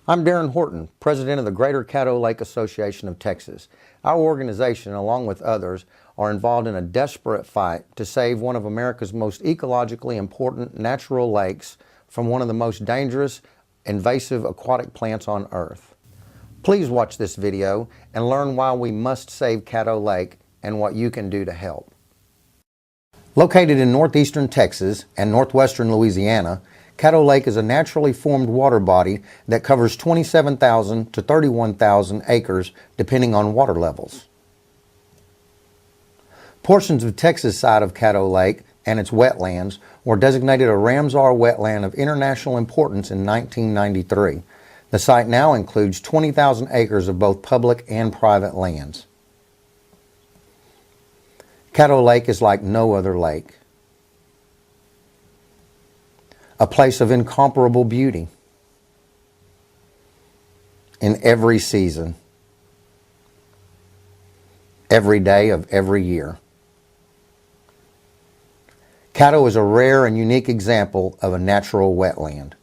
I'm Darren Horton, President of the Greater Caddo Lake Association of Texas. Our organization, along with others, are involved in a desperate fight to save one of America's most ecologically important natural lakes from one of the most dangerous, invasive aquatic plants on Earth. Please watch this video and learn why we must save Caddo Lake and what you can do to help. Located in northeastern Texas and northwestern Louisiana, Caddo Lake is a naturally formed water body that covers 27,000 to 31,000 acres depending on water levels. Portions of Texas side of Caddo Lake and its wetlands were designated a Ramsar wetland of international importance in 1993. The site now includes 20,000 acres of both public and private lands. Caddo Lake is like no other lake. A place of incomparable beauty in every season, every day of every year. Caddo is a rare and unique example of a natural wetland.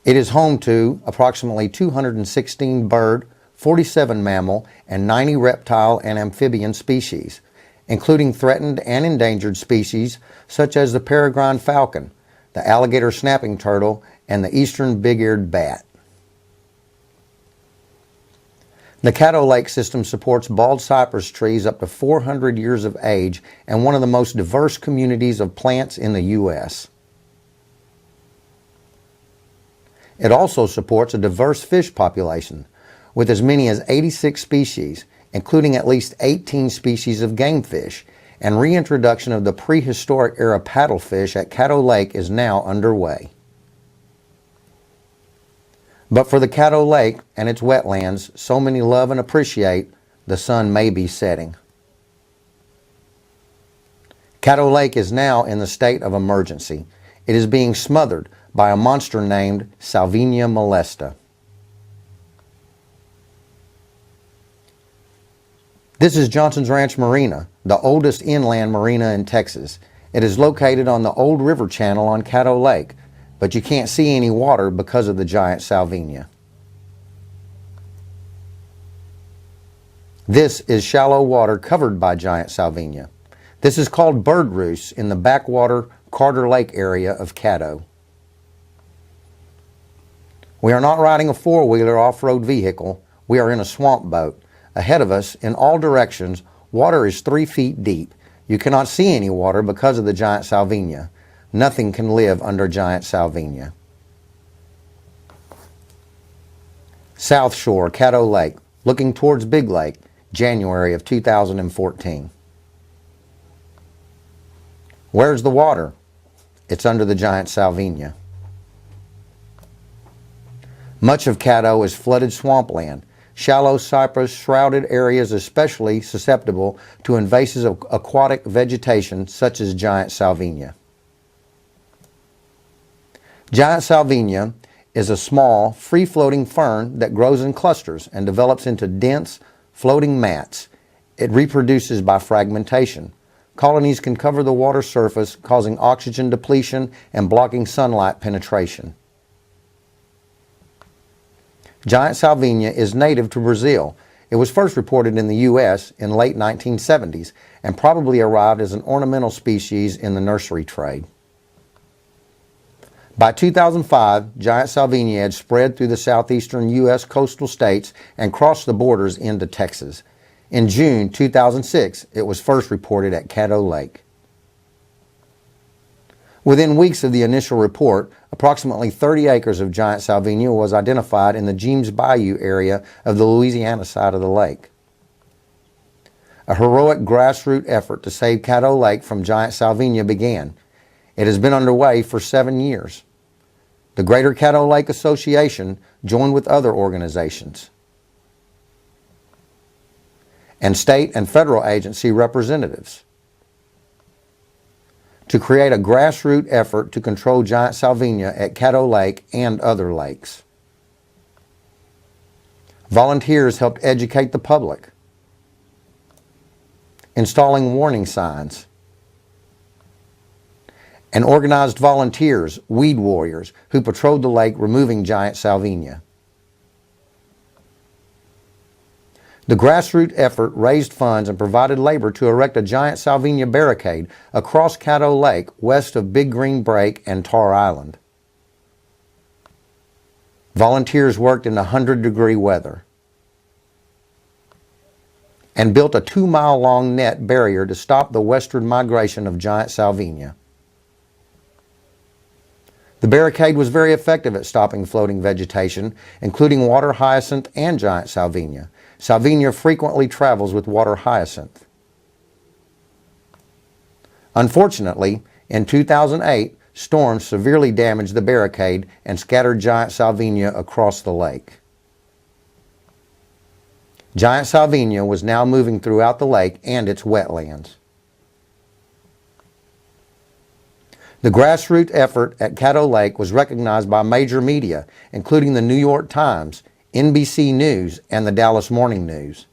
It is home to approximately 216 bird, 47 mammal, and 90 reptile and amphibian species, including threatened and endangered species such as the peregrine falcon, the alligator snapping turtle, and the eastern big-eared bat. The Caddo Lake system supports bald cypress trees up to 400 years of age and one of the most diverse communities of plants in the U.S. It also supports a diverse fish population with as many as 86 species, including at least 18 species of game fish, and reintroduction of the prehistoric era paddlefish at Caddo Lake is now underway. But for the Caddo Lake and its wetlands so many love and appreciate, the sun may be setting. Caddo Lake is now in the state of emergency. It is being smothered by a monster named Salvinia molesta. This is Johnson's Ranch Marina, the oldest inland marina in Texas. It is located on the old river channel on Caddo Lake, but you can't see any water because of the giant Salvinia. This is shallow water covered by giant Salvinia. This is called bird roosts in the backwater Carter Lake area of Caddo. We are not riding a four-wheeler off-road vehicle. We are in a swamp boat. Ahead of us, in all directions, water is 3 feet deep. You cannot see any water because of the giant Salvinia. Nothing can live under giant Salvinia. South Shore, Caddo Lake, looking towards Big Lake, January of 2014. Where's the water? It's under the giant Salvinia. Much of Caddo is flooded swampland. Shallow cypress shrouded areas especially susceptible to invasive aquatic vegetation such as giant Salvinia. Giant Salvinia is a small, free-floating fern that grows in clusters and develops into dense, floating mats. It reproduces by fragmentation. Colonies can cover the water surface, causing oxygen depletion and blocking sunlight penetration. Giant Salvinia is native to Brazil. It was first reported in the U.S. in late 1970s and probably arrived as an ornamental species in the nursery trade. By 2005, giant Salvinia had spread through the southeastern U.S. coastal states and crossed the borders into Texas. In June 2006, it was first reported at Caddo Lake. Within weeks of the initial report, approximately 30 acres of giant Salvinia was identified in the James Bayou area of the Louisiana side of the lake. A heroic grassroots effort to save Caddo Lake from giant Salvinia began. It has been underway for 7 years. The Greater Caddo Lake Association joined with other organizations and state and federal agency representatives to create a grassroots effort to control giant Salvinia at Caddo Lake and other lakes. Volunteers helped educate the public, installing warning signs, and organized volunteers, weed warriors, who patrolled the lake removing giant Salvinia. The grassroots effort raised funds and provided labor to erect a giant Salvinia barricade across Caddo Lake west of Big Green Break and Tar Island. Volunteers worked in 100-degree weather and built a 2-mile-long net barrier to stop the westward migration of giant Salvinia. The barricade was very effective at stopping floating vegetation, including water hyacinth and giant Salvinia. Salvinia frequently travels with water hyacinth. Unfortunately, in 2008, storms severely damaged the barricade and scattered giant Salvinia across the lake. Giant Salvinia was now moving throughout the lake and its wetlands. The grassroots effort at Caddo Lake was recognized by major media, including the New York Times, NBC News, and the Dallas Morning News.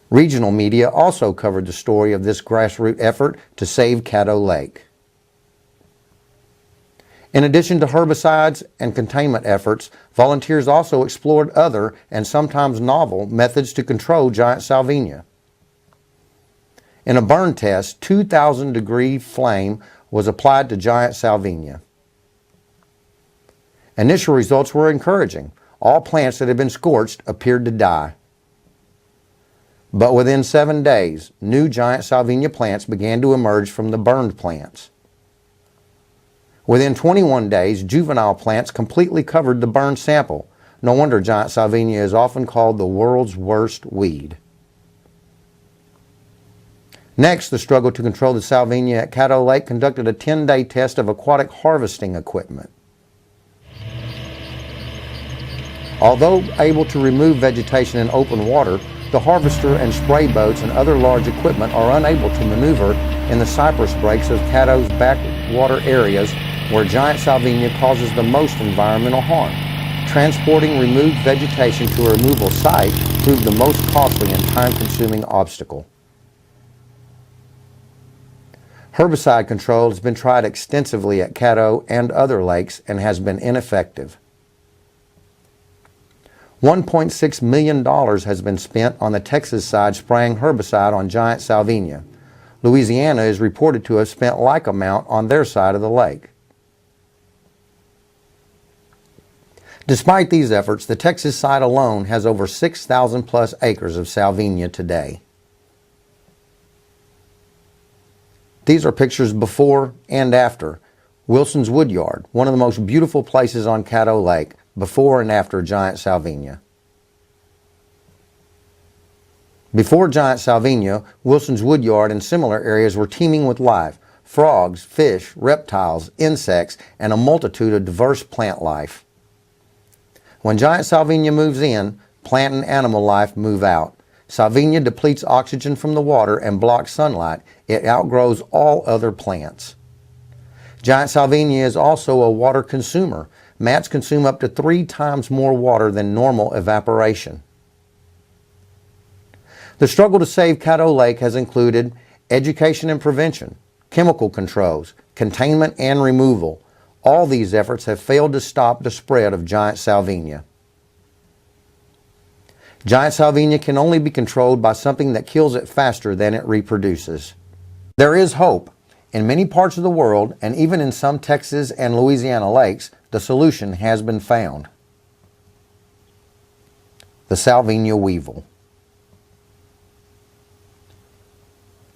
Regional media also covered the story of this grassroots effort to save Caddo Lake. In addition to herbicides and containment efforts, volunteers also explored other and sometimes novel methods to control giant Salvinia. In a burn test, 2,000-degree flame was applied to giant Salvinia. Initial results were encouraging. All plants that had been scorched appeared to die. But within 7 days, new giant Salvinia plants began to emerge from the burned plants. Within 21 days, juvenile plants completely covered the burned sample. No wonder giant Salvinia is often called the world's worst weed. Next, the struggle to control the Salvinia at Caddo Lake conducted a 10-day test of aquatic harvesting equipment. Although able to remove vegetation in open water, the harvester and spray boats and other large equipment are unable to maneuver in the cypress breaks of Caddo's backwater areas where giant Salvinia causes the most environmental harm. Transporting removed vegetation to a removal site proved the most costly and time-consuming obstacle. Herbicide control has been tried extensively at Caddo and other lakes and has been ineffective. $1.6 million has been spent on the Texas side spraying herbicide on giant Salvinia. Louisiana is reported to have spent like amount on their side of the lake. Despite these efforts, the Texas side alone has over 6,000 plus acres of Salvinia today. These are pictures before and after. Wilson's Woodyard, one of the most beautiful places on Caddo Lake, before and after giant Salvinia. Before giant Salvinia, Wilson's Woodyard and similar areas were teeming with life: frogs, fish, reptiles, insects, and a multitude of diverse plant life. When giant Salvinia moves in, plant and animal life move out. Salvinia depletes oxygen from the water and blocks sunlight. It outgrows all other plants. Giant Salvinia is also a water consumer. Mats consume up to 3 times more water than normal evaporation. The struggle to save Caddo Lake has included education and prevention, chemical controls, containment and removal. All these efforts have failed to stop the spread of giant Salvinia. Giant Salvinia can only be controlled by something that kills it faster than it reproduces. There is hope. In many parts of the world, and even in some Texas and Louisiana lakes, the solution has been found. The Salvinia weevil.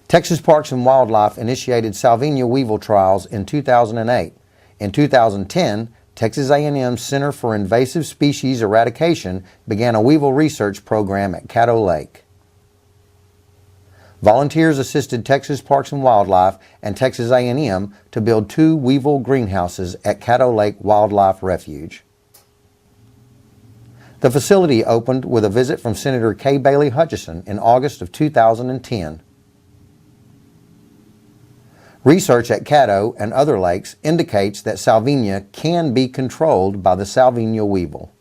Texas Parks and Wildlife initiated Salvinia weevil trials in 2008. In 2010, Texas A&M's Center for Invasive Species Eradication began a weevil research program at Caddo Lake. Volunteers assisted Texas Parks and Wildlife and Texas A&M to build 2 weevil greenhouses at Caddo Lake Wildlife Refuge. The facility opened with a visit from Senator Kay Bailey Hutchison in August of 2010. Research at Caddo and other lakes indicates that Salvinia can be controlled by the Salvinia weevil.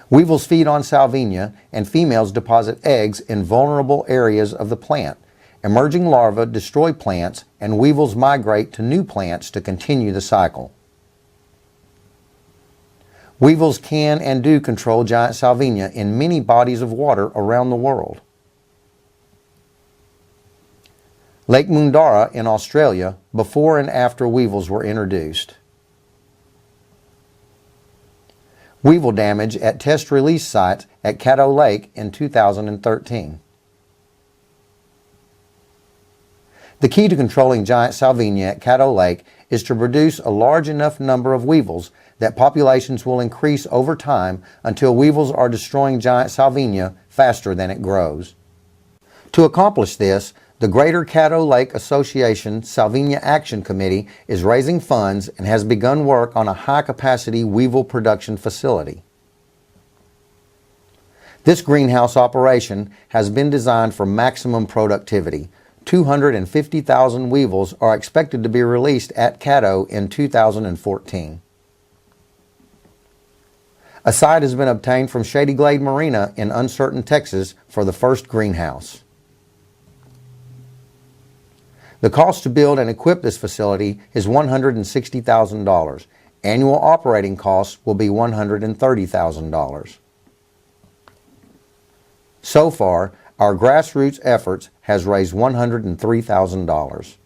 Weevils feed on Salvinia, and females deposit eggs in vulnerable areas of the plant. Emerging larvae destroy plants and weevils migrate to new plants to continue the cycle. Weevils can and do control giant Salvinia in many bodies of water around the world. Lake Mundara in Australia, before and after weevils were introduced. Weevil damage at test release sites at Caddo Lake in 2013. The key to controlling giant Salvinia at Caddo Lake is to produce a large enough number of weevils that populations will increase over time until weevils are destroying giant Salvinia faster than it grows. To accomplish this, the Greater Caddo Lake Association Salvinia Action Committee is raising funds and has begun work on a high-capacity weevil production facility. This greenhouse operation has been designed for maximum productivity. 250,000 weevils are expected to be released at Caddo in 2014. A site has been obtained from Shady Glade Marina in Uncertain, Texas for the first greenhouse. The cost to build and equip this facility is $160,000. Annual operating costs will be $130,000. So far, our grassroots efforts has raised $103,000.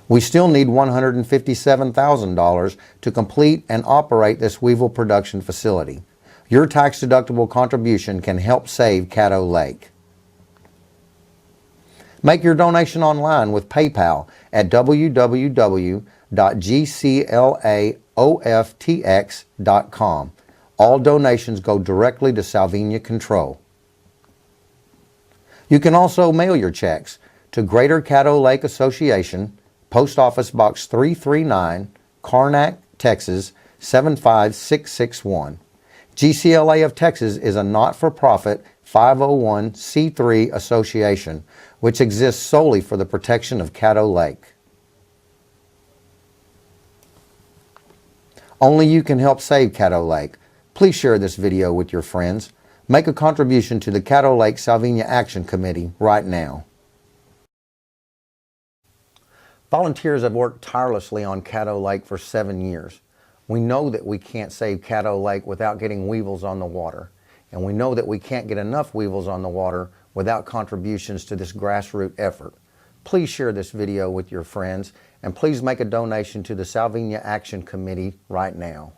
We still need $157,000 to complete and operate this weevil production facility. Your tax-deductible contribution can help save Caddo Lake. Make your donation online with PayPal at www.gclaoftx.com. All donations go directly to Salvinia Control. You can also mail your checks to Greater Caddo Lake Association, Post Office Box 339, Karnak, Texas 75661. GCLA of Texas is a not-for-profit 501c3 association which exists solely for the protection of Caddo Lake. Only you can help save Caddo Lake. Please share this video with your friends. Make a contribution to the Caddo Lake Salvinia Action Committee right now. Volunteers have worked tirelessly on Caddo Lake for 7 years. We know that we can't save Caddo Lake without getting weevils on the water. And we know that we can't get enough weevils on the water without contributions to this grassroots effort. Please share this video with your friends and please make a donation to the Salvinia Action Committee right now.